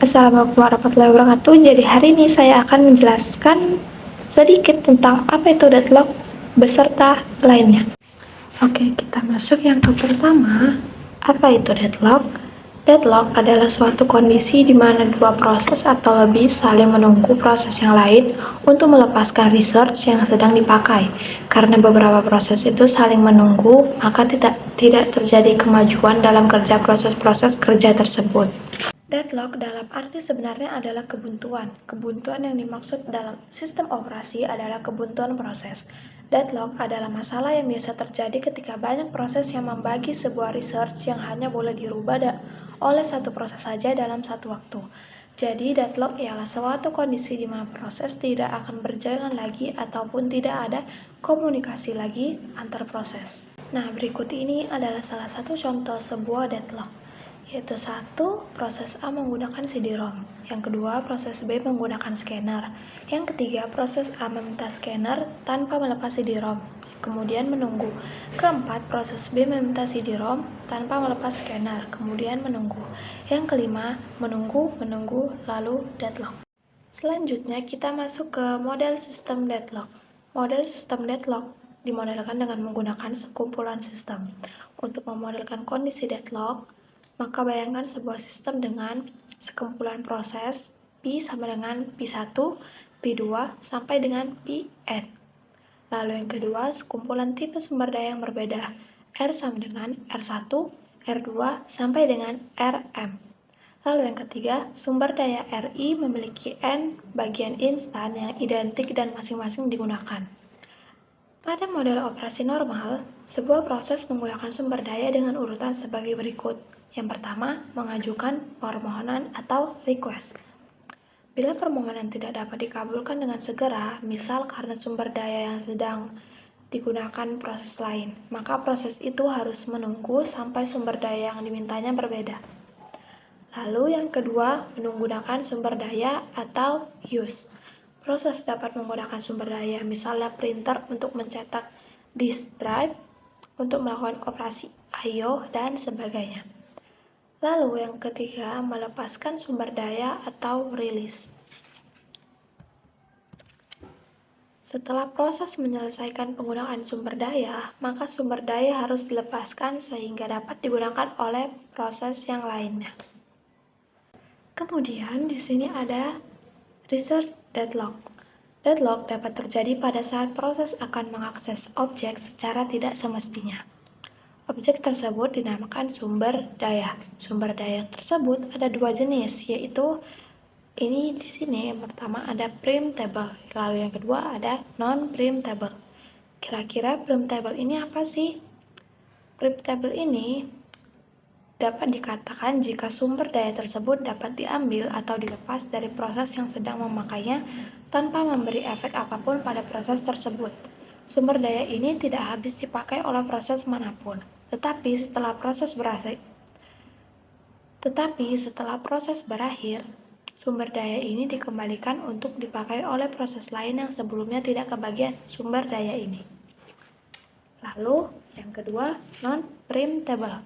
Assalamualaikum warahmatullahi wabarakatuh. Jadi hari ini saya akan menjelaskan sedikit tentang apa itu deadlock beserta lainnya. Oke, kita masuk yang pertama. Apa itu deadlock? Deadlock adalah suatu kondisi di mana dua proses atau lebih saling menunggu proses yang lain untuk melepaskan research yang sedang dipakai. Karena beberapa proses itu saling menunggu, maka tidak terjadi kemajuan dalam proses kerja tersebut. Deadlock dalam arti sebenarnya adalah kebuntuan. Kebuntuan yang dimaksud dalam sistem operasi adalah kebuntuan proses. Deadlock adalah masalah yang biasa terjadi ketika banyak proses yang membagi sebuah research yang hanya boleh dirubah oleh satu proses saja dalam satu waktu. Jadi, deadlock ialah suatu kondisi di mana proses tidak akan berjalan lagi ataupun tidak ada komunikasi lagi antar proses. Nah, berikut ini adalah salah satu contoh sebuah deadlock, yaitu satu, proses A menggunakan CD-ROM, yang kedua, proses B menggunakan scanner, yang ketiga, proses A meminta scanner tanpa melepas CD-ROM, kemudian menunggu. Keempat, proses B meminta CD-ROM tanpa melepas scanner, kemudian menunggu. Yang kelima, menunggu, lalu deadlock. Selanjutnya, kita masuk ke model sistem deadlock. Model sistem deadlock dimodelkan dengan menggunakan sekumpulan sistem. Untuk memodelkan kondisi deadlock, maka bayangkan sebuah sistem dengan sekumpulan proses P sama dengan P1, P2, sampai dengan Pn. Lalu yang kedua, sekumpulan tipe sumber daya yang berbeda, R sama dengan R1, R2, sampai dengan Rm. Lalu yang ketiga, sumber daya Ri memiliki N bagian instan yang identik dan masing-masing digunakan. Pada model operasi normal, sebuah proses menggunakan sumber daya dengan urutan sebagai berikut. Yang pertama, mengajukan permohonan atau request. Bila permohonan tidak dapat dikabulkan dengan segera, misal karena sumber daya yang sedang digunakan proses lain, maka proses itu harus menunggu sampai sumber daya yang dimintanya berbeda. Lalu yang kedua, menggunakan sumber daya atau use. Proses dapat menggunakan sumber daya, misalnya printer untuk mencetak disk drive, untuk melakukan operasi I/O, dan sebagainya. Lalu yang ketiga, melepaskan sumber daya atau release. Setelah proses menyelesaikan penggunaan sumber daya, maka sumber daya harus dilepaskan sehingga dapat digunakan oleh proses yang lainnya. Kemudian di sini ada research deadlock. Deadlock dapat terjadi pada saat proses akan mengakses objek secara tidak semestinya. Objek tersebut dinamakan sumber daya. Sumber daya tersebut ada dua jenis, yaitu ini di sini yang pertama ada printable, lalu yang kedua ada non-printable. Kira-kira printable ini apa sih? Printable ini dapat dikatakan jika sumber daya tersebut dapat diambil atau dilepas dari proses yang sedang memakainya tanpa memberi efek apapun pada proses tersebut. Sumber daya ini tidak habis dipakai oleh proses manapun. Tetapi setelah proses berakhir, sumber daya ini dikembalikan untuk dipakai oleh proses lain yang sebelumnya tidak kebagian sumber daya ini. Lalu, yang kedua, non-printable.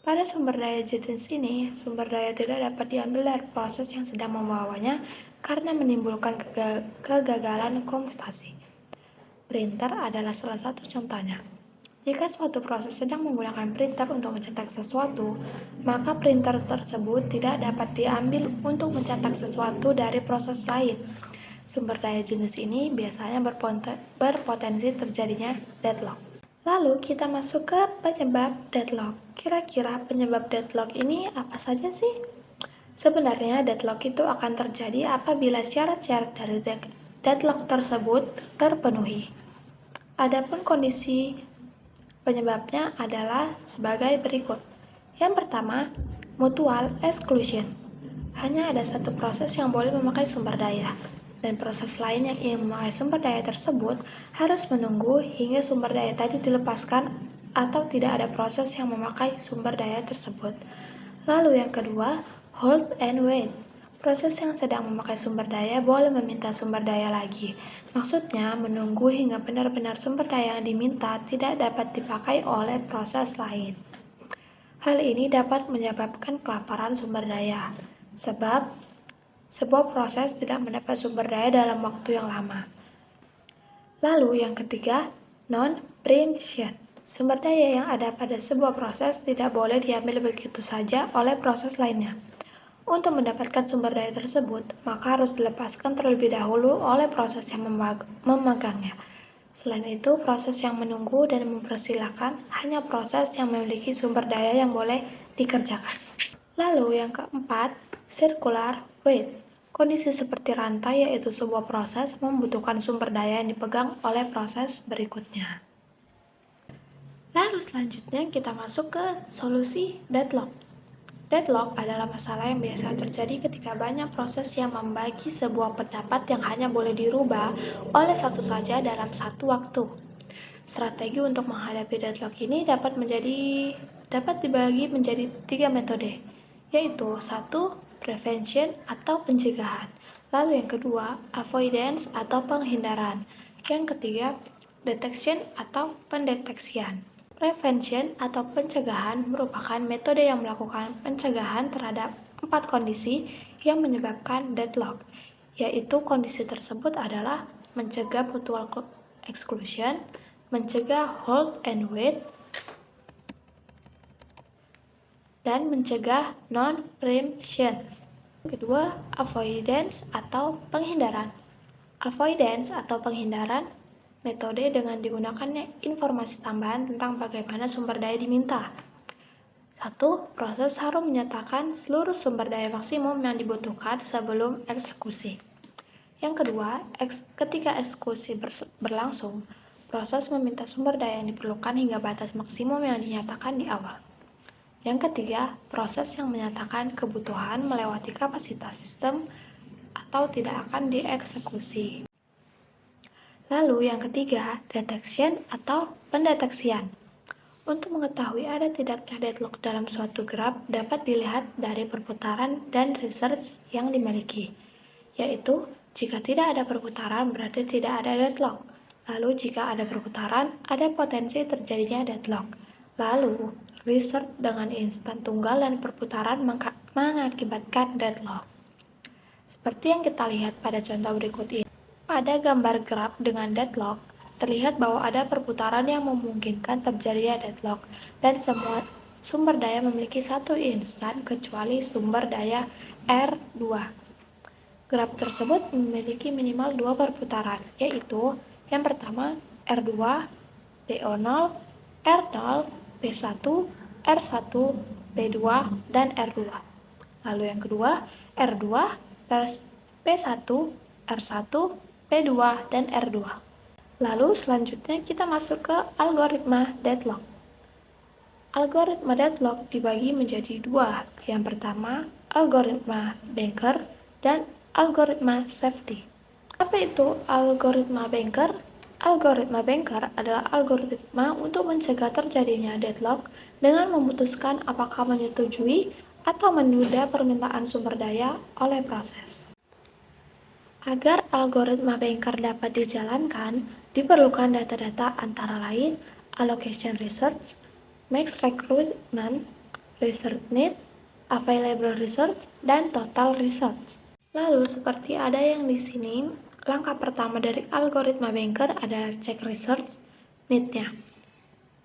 Pada sumber daya jenis ini, sumber daya tidak dapat diambil dari proses yang sedang membawanya karena menimbulkan kegagalan komputasi. Printer adalah salah satu contohnya. Jika suatu proses sedang menggunakan printer untuk mencetak sesuatu, maka printer tersebut tidak dapat diambil untuk mencetak sesuatu dari proses lain. Sumber daya jenis ini biasanya berpotensi terjadinya deadlock. Lalu kita masuk ke penyebab deadlock. Kira-kira penyebab deadlock ini apa saja sih? Sebenarnya deadlock itu akan terjadi apabila syarat-syarat dari deadlock tersebut terpenuhi. Adapun kondisi penyebabnya adalah sebagai berikut. Yang pertama, mutual exclusion. Hanya ada satu proses yang boleh memakai sumber daya, dan proses lain yang ingin memakai sumber daya tersebut harus menunggu hingga sumber daya tadi dilepaskan atau tidak ada proses yang memakai sumber daya tersebut. Lalu yang kedua, hold and wait. Proses yang sedang memakai sumber daya boleh meminta sumber daya lagi. Maksudnya, menunggu hingga benar-benar sumber daya yang diminta tidak dapat dipakai oleh proses lain. Hal ini dapat menyebabkan kelaparan sumber daya. sebab sebuah proses tidak mendapat sumber daya dalam waktu yang lama. Lalu yang ketiga, non-preemption. Sumber daya yang ada pada sebuah proses tidak boleh diambil begitu saja oleh proses lainnya. Untuk mendapatkan sumber daya tersebut, maka harus dilepaskan terlebih dahulu oleh proses yang memegangnya. Selain itu, proses yang menunggu dan mempersilahkan hanya proses yang memiliki sumber daya yang boleh dikerjakan. Lalu yang keempat, circular wait. Kondisi seperti rantai, yaitu sebuah proses membutuhkan sumber daya yang dipegang oleh proses berikutnya. Lalu selanjutnya kita masuk ke solusi deadlock. Deadlock adalah masalah yang biasa terjadi ketika banyak proses yang membagi sebuah pendapat yang hanya boleh dirubah oleh satu saja dalam satu waktu. Strategi untuk menghadapi deadlock ini dapat dibagi menjadi 3 metode, yaitu 1. Prevention atau pencegahan. Lalu yang kedua, avoidance atau penghindaran. Yang ketiga, detection atau pendeteksian. Prevention atau pencegahan merupakan metode yang melakukan pencegahan terhadap 4 kondisi yang menyebabkan deadlock, yaitu kondisi tersebut adalah mencegah mutual exclusion, mencegah hold and wait, dan mencegah non-preemption. Kedua, avoidance atau penghindaran. Avoidance atau penghindaran metode dengan digunakannya informasi tambahan tentang bagaimana sumber daya diminta. 1. Proses harus menyatakan seluruh sumber daya maksimum yang dibutuhkan sebelum eksekusi. Yang kedua, ketika eksekusi berlangsung, proses meminta sumber daya yang diperlukan hingga batas maksimum yang dinyatakan di awal. Yang ketiga, proses yang menyatakan kebutuhan melewati kapasitas sistem atau tidak akan dieksekusi. Lalu yang ketiga, detection atau pendeteksian. Untuk mengetahui ada tidaknya deadlock dalam suatu graf dapat dilihat dari perputaran dan research yang dimiliki, yaitu jika tidak ada perputaran berarti tidak ada deadlock. Lalu jika ada perputaran, ada potensi terjadinya deadlock. Lalu research dengan instan tunggal dan perputaran mengakibatkan deadlock. Seperti yang kita lihat pada contoh berikut ini. Pada gambar graf dengan deadlock, terlihat bahwa ada perputaran yang memungkinkan terjadinya deadlock dan semua sumber daya memiliki satu instan kecuali sumber daya R2. Graf tersebut memiliki minimal 2 perputaran, yaitu yang pertama R2, PO0, R0, P1, R1, P2, dan R2. Lalu yang kedua R2, P1, R1, P2, dan R2. Lalu selanjutnya kita masuk ke algoritma deadlock. Algoritma deadlock dibagi menjadi 2. Yang pertama, algoritma Banker dan algoritma safety. Apa itu algoritma Banker? Algoritma Banker adalah algoritma untuk mencegah terjadinya deadlock dengan memutuskan apakah menyetujui atau menunda permintaan sumber daya oleh proses. Agar algoritma Banker dapat dijalankan, diperlukan data-data antara lain allocation research, max recruitment, research need, available research, dan total research. Lalu seperti ada yang di sini, langkah pertama dari algoritma Banker adalah cek research need-nya.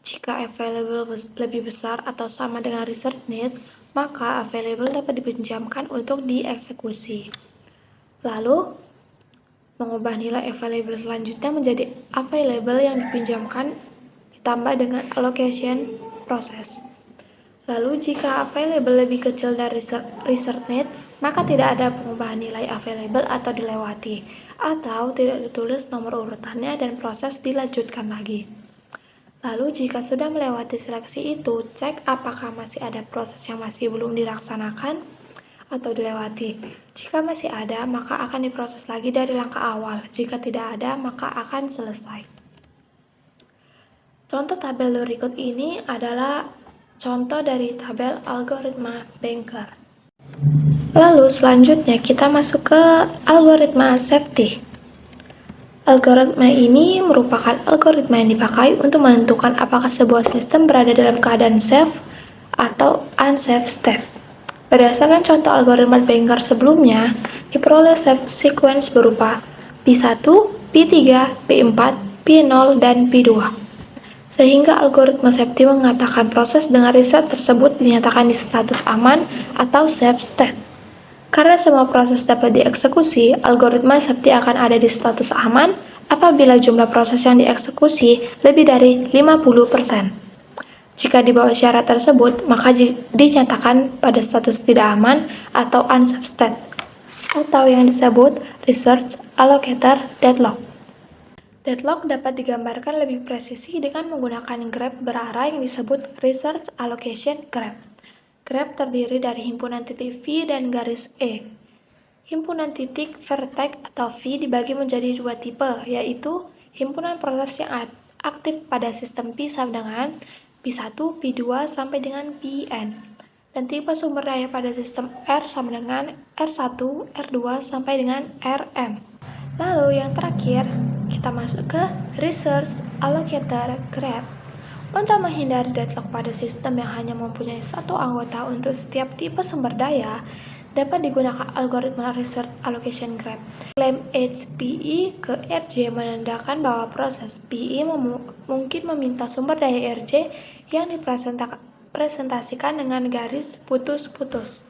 Jika available lebih besar atau sama dengan research need, maka available dapat dipinjamkan untuk dieksekusi. Lalu, mengubah nilai available selanjutnya menjadi available yang dipinjamkan ditambah dengan allocation proses. Lalu jika available lebih kecil dari research need, maka tidak ada pengubahan nilai available atau dilewati, atau tidak ditulis nomor urutannya dan proses dilanjutkan lagi. Lalu jika sudah melewati seleksi itu, cek apakah masih ada proses yang masih belum dilaksanakan atau dilewati. Jika masih ada, maka akan diproses lagi dari langkah awal. Jika tidak ada, maka akan selesai. Contoh tabel berikut ini adalah contoh dari tabel algoritma Banker. Lalu selanjutnya kita masuk ke algoritma safety. Algoritma ini merupakan algoritma yang dipakai untuk menentukan apakah sebuah sistem berada dalam keadaan safe atau unsafe state. Berdasarkan contoh algoritma Wenger sebelumnya, diperoleh sequence berupa P1, P3, P4, P0, dan P2. Sehingga algoritma safety mengatakan proses dengan riset tersebut dinyatakan di status aman atau safe state. Karena semua proses dapat dieksekusi, algoritma safety akan ada di status aman apabila jumlah proses yang dieksekusi lebih dari 50%. Jika di bawah syarat tersebut, maka dinyatakan pada status tidak aman atau unsafe state, atau yang disebut research allocator deadlock. Deadlock dapat digambarkan lebih presisi dengan menggunakan graf berarah yang disebut research allocation graph. Graf terdiri dari himpunan titik V dan garis E. Himpunan titik vertex atau V dibagi menjadi dua tipe, yaitu himpunan proses yang aktif pada sistem P sama dengan P1, P2 sampai dengan Pn, dan tipe sumber daya pada sistem R sama dengan R1, R2 sampai dengan Rm. Lalu yang terakhir, kita masuk ke research allocator graph. Untuk menghindari deadlock pada sistem yang hanya mempunyai satu anggota untuk setiap tipe sumber daya, dapat digunakan algoritma research allocation graph. Klaim HPE ke RJ menandakan bahwa proses PE mungkin meminta sumber daya RJ yang dipresentasikan dengan garis putus-putus.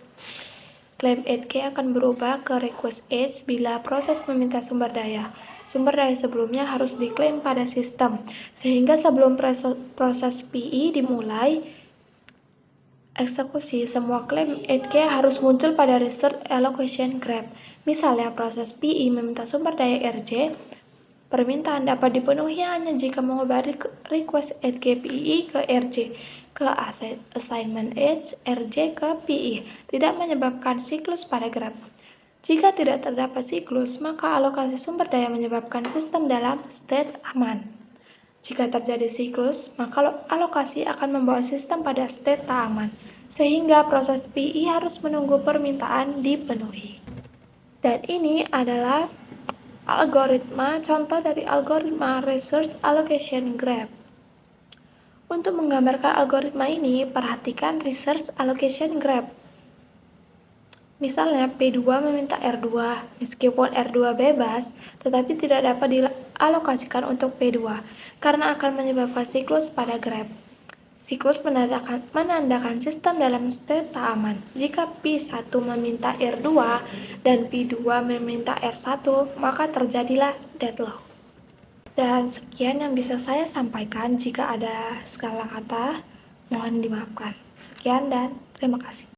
Klaim HK akan berubah ke request H bila proses meminta sumber daya. Sumber daya sebelumnya harus diklaim pada sistem, sehingga sebelum proses PE dimulai eksekusi, semua klaim HK harus muncul pada research allocation graph. Misalnya, proses PE meminta sumber daya RJ, permintaan dapat dipenuhi hanya jika mengubah request HK PE ke RJ, ke assignment H, RJ ke PE, tidak menyebabkan siklus pada graf. Jika tidak terdapat siklus, maka alokasi sumber daya menyebabkan sistem dalam state aman. Jika terjadi siklus, maka alokasi akan membawa sistem pada state tak aman, sehingga proses PE harus menunggu permintaan dipenuhi. Dan ini adalah contoh dari algoritma research allocation graph. Untuk menggambarkan algoritma ini, perhatikan research allocation graph. Misalnya, P2 meminta R2, meskipun R2 bebas, tetapi tidak dapat dialokasikan untuk P2, karena akan menyebabkan siklus pada graf. Siklus menandakan sistem dalam state tak aman. Jika P1 meminta R2 dan P2 meminta R1, maka terjadilah deadlock. Dan sekian yang bisa saya sampaikan. Jika ada salah kata, mohon dimaafkan. Sekian dan terima kasih.